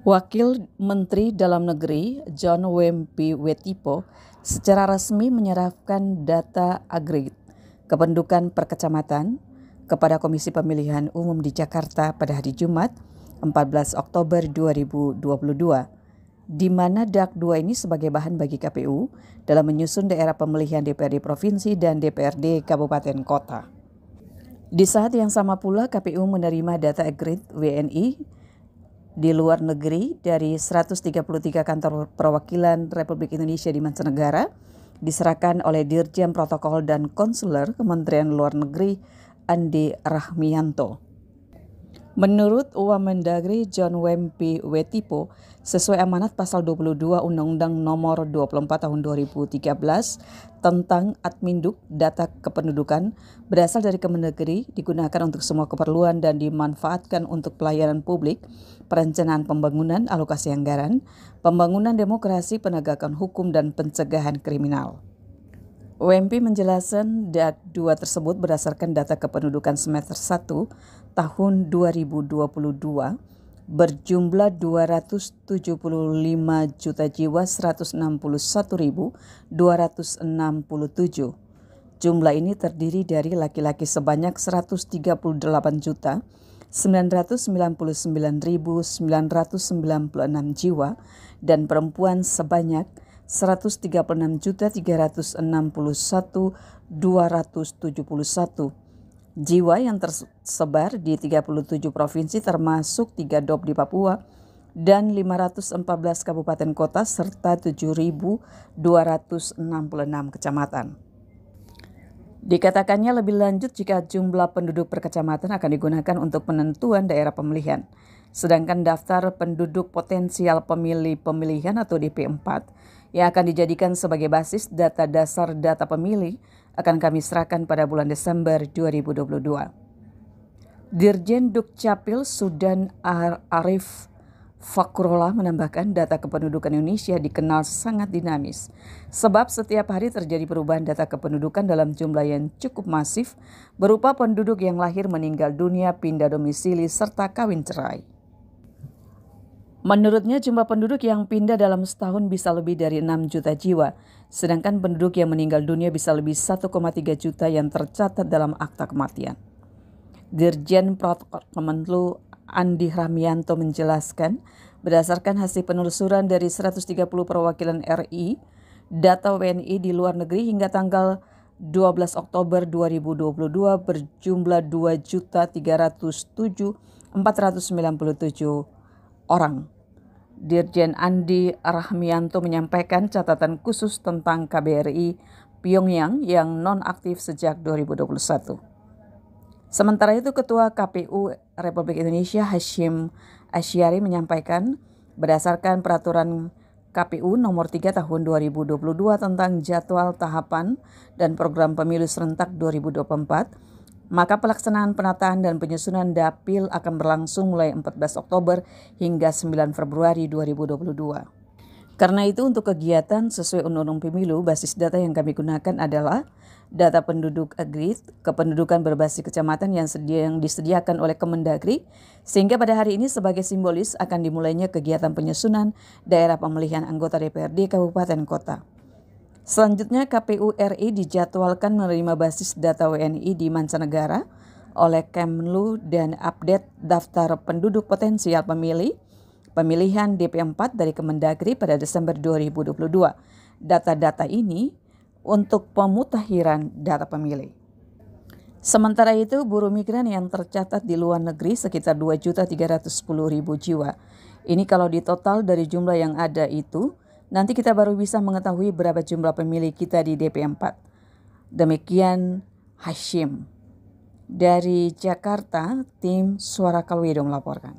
Wakil Menteri Dalam Negeri John Wempi Wetipo secara resmi menyerahkan data agregat kependudukan per kecamatan kepada Komisi Pemilihan Umum di Jakarta pada hari Jumat 14 Oktober 2022, di mana DAK 2 ini sebagai bahan bagi KPU dalam menyusun daerah pemilihan DPRD Provinsi dan DPRD Kabupaten Kota. Di saat yang sama pula KPU menerima data agregat WNI di luar negeri dari 133 kantor perwakilan Republik Indonesia di mancanegara diserahkan oleh Dirjen Protokol dan Konsuler Kementerian Luar Negeri Andi Rahmianto. Menurut Wamendagri John Wempi Wetipo, sesuai amanat pasal 22 Undang-Undang Nomor 24 Tahun 2013 tentang Adminduk, data kependudukan berasal dari Kemendagri digunakan untuk semua keperluan dan dimanfaatkan untuk pelayanan publik, perencanaan pembangunan, alokasi anggaran, pembangunan demokrasi, penegakan hukum, dan pencegahan kriminal. Wempi menjelaskan DAK 2 tersebut berdasarkan data kependudukan semester 1 tahun 2022 berjumlah 275 juta jiwa 161.267. Jumlah ini terdiri dari laki-laki sebanyak 138 juta 999.996 jiwa dan perempuan sebanyak 136.361.271 jiwa yang tersebar di 37 provinsi termasuk 3 DOP di Papua dan 514 kabupaten kota serta 7.266 kecamatan. Dikatakannya lebih lanjut jika jumlah penduduk per kecamatan akan digunakan untuk penentuan daerah pemilihan. Sedangkan daftar penduduk potensial pemilih pemilihan atau DP4 yang akan dijadikan sebagai basis data dasar data pemilih akan kami serahkan pada bulan Desember 2022. Dirjen Dukcapil Sudan Arif Fakrullah menambahkan data kependudukan Indonesia dikenal sangat dinamis, sebab setiap hari terjadi perubahan data kependudukan dalam jumlah yang cukup masif berupa penduduk yang lahir, meninggal dunia, pindah domisili, serta kawin cerai. Menurutnya jumlah penduduk yang pindah dalam setahun bisa lebih dari 6 juta jiwa, sedangkan penduduk yang meninggal dunia bisa lebih 1,3 juta yang tercatat dalam akta kematian. Dirjen Protokol Kemenlu Andi Rahmianto menjelaskan, berdasarkan hasil penelusuran dari 130 perwakilan RI, data WNI di luar negeri hingga tanggal 12 Oktober 2022 berjumlah 2.307.497 orang. Dirjen Andi Rahmianto menyampaikan catatan khusus tentang KBRI Pyongyang yang nonaktif sejak 2021. Sementara itu, Ketua KPU Republik Indonesia Hashim Asyari menyampaikan berdasarkan peraturan KPU nomor 3 tahun 2022 tentang jadwal tahapan dan program pemilu serentak 2024, maka pelaksanaan penataan dan penyusunan dapil akan berlangsung mulai 14 Oktober hingga 9 Februari 2022. Karena itu untuk kegiatan sesuai Undang-Undang Pemilu, basis data yang kami gunakan adalah data penduduk agregat kependudukan berbasis kecamatan yang disediakan oleh Kemendagri, sehingga pada hari ini sebagai simbolis akan dimulainya kegiatan penyusunan daerah pemilihan anggota DPRD Kabupaten Kota. Selanjutnya KPU RI dijadwalkan menerima basis data WNI di mancanegara oleh Kemlu dan update daftar penduduk potensial pemilihan DP4 dari Kemendagri pada Desember 2022. Data-data ini untuk pemutakhiran data pemilih. Sementara itu, buruh migran yang tercatat di luar negeri sekitar 2.310.000 jiwa. Ini kalau ditotal dari jumlah yang ada itu, nanti kita baru bisa mengetahui berapa jumlah pemilih kita di DP4. Demikian Hashim. Dari Jakarta, tim Suara Kalwido melaporkan.